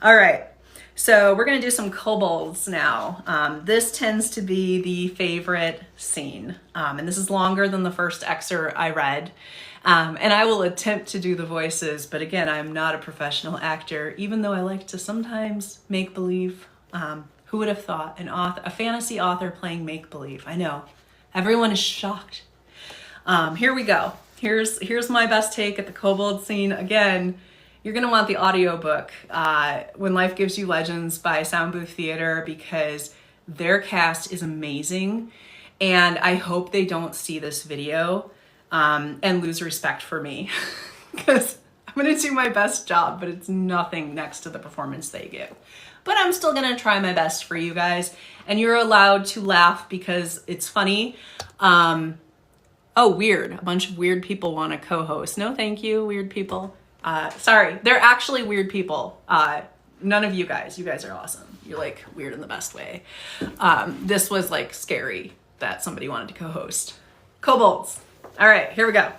All right. So we're going to do some kobolds now. This tends to be the favorite scene. And this is longer than the first excerpt I read. And I will attempt to do the voices, but again, I'm not a professional actor, even though I like to sometimes make believe. Who would have thought a fantasy author playing make believe? I know. Everyone is shocked. Here we go. Here's my best take at the kobold scene. Again, you're going to want the audiobook, When Life Gives You Legends by Sound Booth Theater, because their cast is amazing. And I hope they don't see this video and lose respect for me, because I'm going to do my best job, but it's nothing next to the performance they give. But I'm still going to try my best for you guys. And you're allowed to laugh because it's funny. Oh, weird. A bunch of weird people want to co-host. No, thank you, weird people. Sorry, they're actually weird people. None of you guys are awesome. You're like weird in the best way. This was like scary that somebody wanted to co-host. Kobolds. All right, here we go.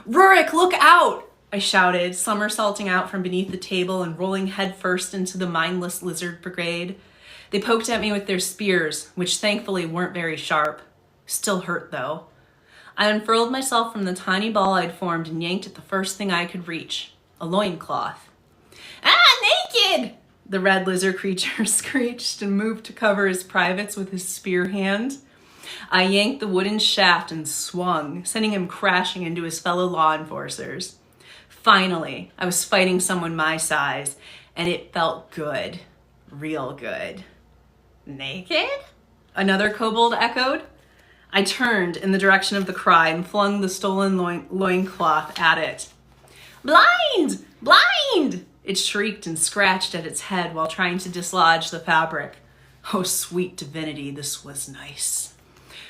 Rurik, look out! I shouted, somersaulting out from beneath the table and rolling headfirst into the mindless lizard brigade. They poked at me with their spears, which thankfully weren't very sharp. Still hurt, though. I unfurled myself from the tiny ball I'd formed and yanked at the first thing I could reach, a loincloth. Ah, naked! The red lizard creature screeched and moved to cover his privates with his spear hand. I yanked the wooden shaft and swung, sending him crashing into his fellow law enforcers. Finally, I was fighting someone my size, and it felt good. Real good. Naked? Another kobold echoed. I turned in the direction of the cry and flung the stolen loincloth at it. Blind! Blind! It shrieked and scratched at its head while trying to dislodge the fabric. Oh, sweet divinity, this was nice.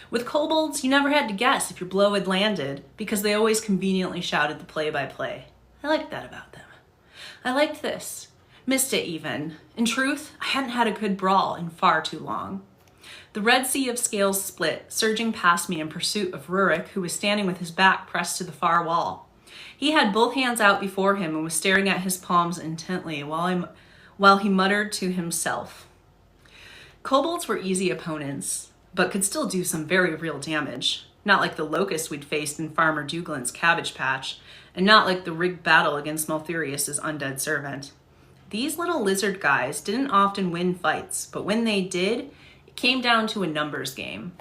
With kobolds, you never had to guess if your blow had landed, because they always conveniently shouted the play-by-play. I liked that about them. I liked this. Missed it even. In truth, I hadn't had a good brawl in far too long. The red sea of scales split, surging past me in pursuit of Rurik, who was standing with his back pressed to the far wall. He had both hands out before him and was staring at his palms intently while he muttered to himself. Kobolds were easy opponents, but could still do some very real damage. Not like the locust we'd faced in Farmer Duglin's cabbage patch, and not like the rigged battle against Malthurius's undead servant. These little lizard guys didn't often win fights, but when they did, it came down to a numbers game.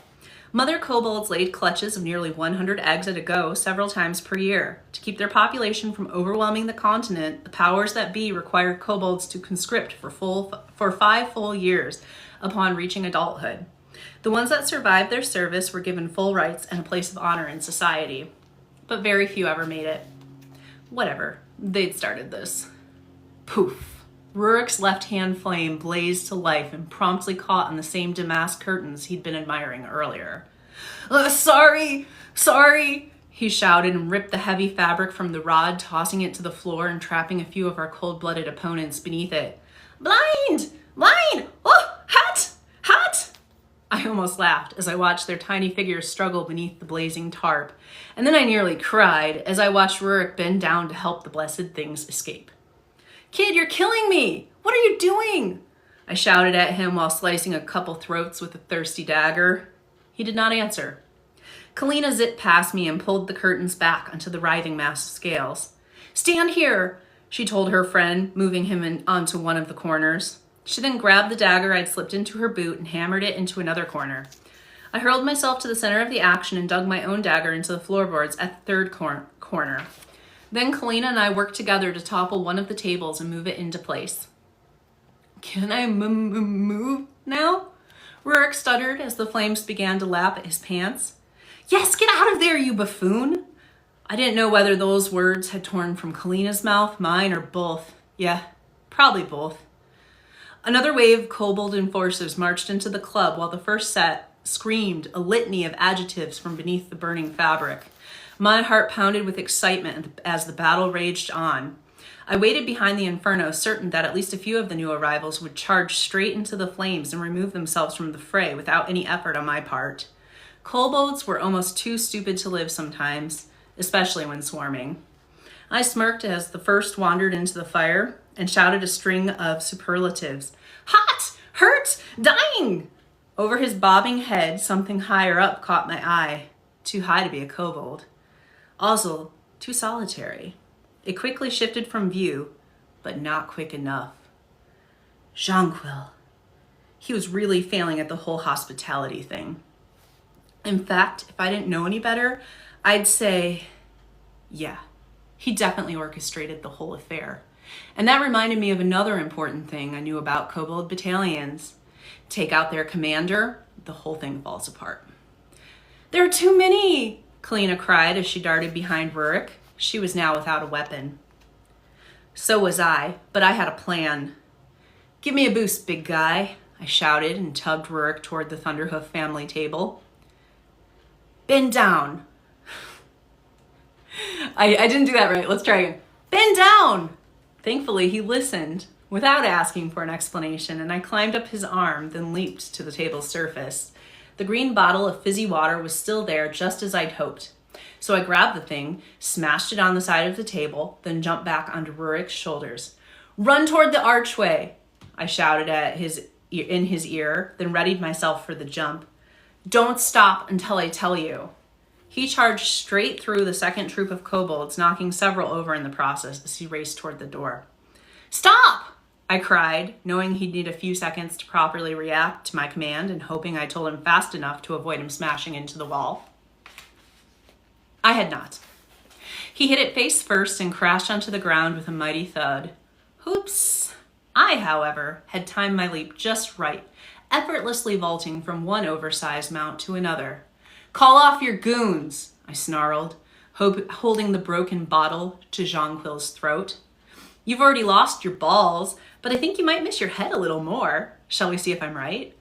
Mother kobolds laid clutches of nearly 100 eggs at a go several times per year. To keep their population from overwhelming the continent, the powers that be required kobolds to conscript for 5 full years upon reaching adulthood. The ones that survived their service were given full rights and a place of honor in society, but very few ever made it. Whatever, they'd started this. Poof. Rurik's left-hand flame blazed to life and promptly caught on the same damask curtains he'd been admiring earlier. Sorry, he shouted and ripped the heavy fabric from the rod, tossing it to the floor and trapping a few of our cold-blooded opponents beneath it. Blind! Oh, hot! I almost laughed as I watched their tiny figures struggle beneath the blazing tarp, and then I nearly cried as I watched Rurik bend down to help the blessed things escape. Kid, you're killing me! What are you doing? I shouted at him while slicing a couple throats with a thirsty dagger. He did not answer. Kalina zipped past me and pulled the curtains back onto the writhing mass of scales. Stand here, she told her friend, moving him onto one of the corners. She then grabbed the dagger I'd slipped into her boot and hammered it into another corner. I hurled myself to the center of the action and dug my own dagger into the floorboards at the third corner. Then Kalina and I worked together to topple one of the tables and move it into place. Can I move now? Rurik stuttered as the flames began to lap at his pants. Yes, get out of there, you buffoon! I didn't know whether those words had torn from Kalina's mouth, mine, or both. Yeah, probably both. Another wave of kobold enforcers marched into the club while the first set screamed a litany of adjectives from beneath the burning fabric. My heart pounded with excitement as the battle raged on. I waited behind the inferno, certain that at least a few of the new arrivals would charge straight into the flames and remove themselves from the fray without any effort on my part. Kobolds were almost too stupid to live sometimes, especially when swarming. I smirked as the first wandered into the fire, and shouted a string of superlatives. Hot! Hurt! Dying! Over his bobbing head, something higher up caught my eye. Too high to be a kobold. Also, too solitary. It quickly shifted from view, but not quick enough. Jonquil. He was really failing at the whole hospitality thing. In fact, if I didn't know any better, I'd say, yeah, he definitely orchestrated the whole affair. And that reminded me of another important thing I knew about kobold battalions. Take out their commander, the whole thing falls apart. There are too many, Kalina cried as she darted behind Rurik. She was now without a weapon. So was I, but I had a plan. Give me a boost, big guy, I shouted and tugged Rurik toward the Thunderhoof family table. Bend down. I didn't do that right. Let's try again. Bend down. Thankfully, he listened without asking for an explanation, and I climbed up his arm, then leaped to the table's surface. The green bottle of fizzy water was still there, just as I'd hoped. So I grabbed the thing, smashed it on the side of the table, then jumped back onto Rurik's shoulders. Run toward the archway, I shouted in his ear, then readied myself for the jump. Don't stop until I tell you. He charged straight through the second troop of kobolds, knocking several over in the process as he raced toward the door. Stop! I cried, knowing he'd need a few seconds to properly react to my command and hoping I told him fast enough to avoid him smashing into the wall. I had not. He hit it face first and crashed onto the ground with a mighty thud. Oops. I, however, had timed my leap just right, effortlessly vaulting from one oversized mount to another. Call off your goons, I snarled, holding the broken bottle to Jonquil's throat. You've already lost your balls, but I think you might miss your head a little more. Shall we see if I'm right?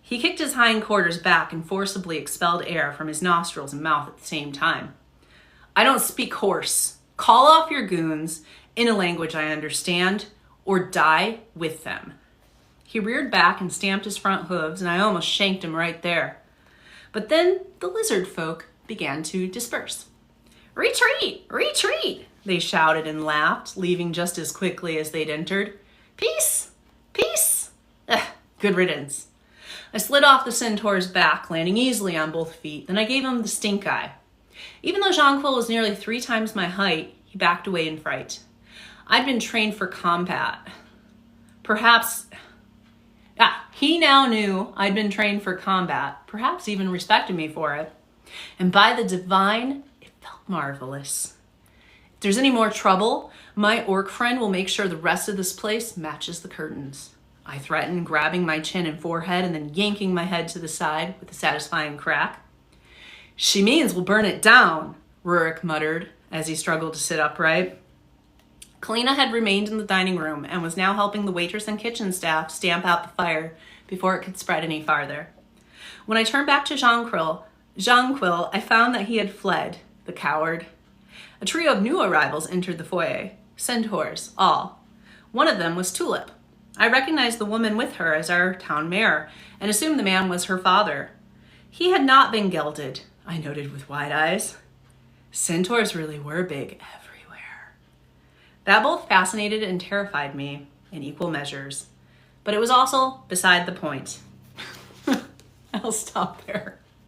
He kicked his hindquarters back and forcibly expelled air from his nostrils and mouth at the same time. I don't speak horse. Call off your goons in a language I understand, or die with them. He reared back and stamped his front hooves, and I almost shanked him right there. But then the lizard folk began to disperse. Retreat! Retreat! They shouted and laughed, leaving just as quickly as they'd entered. Peace! Peace! Good riddance. I slid off the centaur's back, landing easily on both feet. Then I gave him the stink eye. Even though Jonquil was nearly 3 times my height, he backed away in fright. I'd been trained for combat. He now knew I'd been trained for combat, perhaps even respected me for it. And by the divine, it felt marvelous. If there's any more trouble, my orc friend will make sure the rest of this place matches the curtains. I threatened, grabbing my chin and forehead and then yanking my head to the side with a satisfying crack. She means we'll burn it down, Rurik muttered as he struggled to sit upright. Kalina had remained in the dining room and was now helping the waitress and kitchen staff stamp out the fire before it could spread any farther. When I turned back to Jonquil, I found that he had fled, the coward. A trio of new arrivals entered the foyer, centaurs, all. One of them was Tulip. I recognized the woman with her as our town mayor and assumed the man was her father. He had not been gelded, I noted with wide eyes. Centaurs really were big everywhere. That both fascinated and terrified me in equal measures, but it was also beside the point. I'll stop there.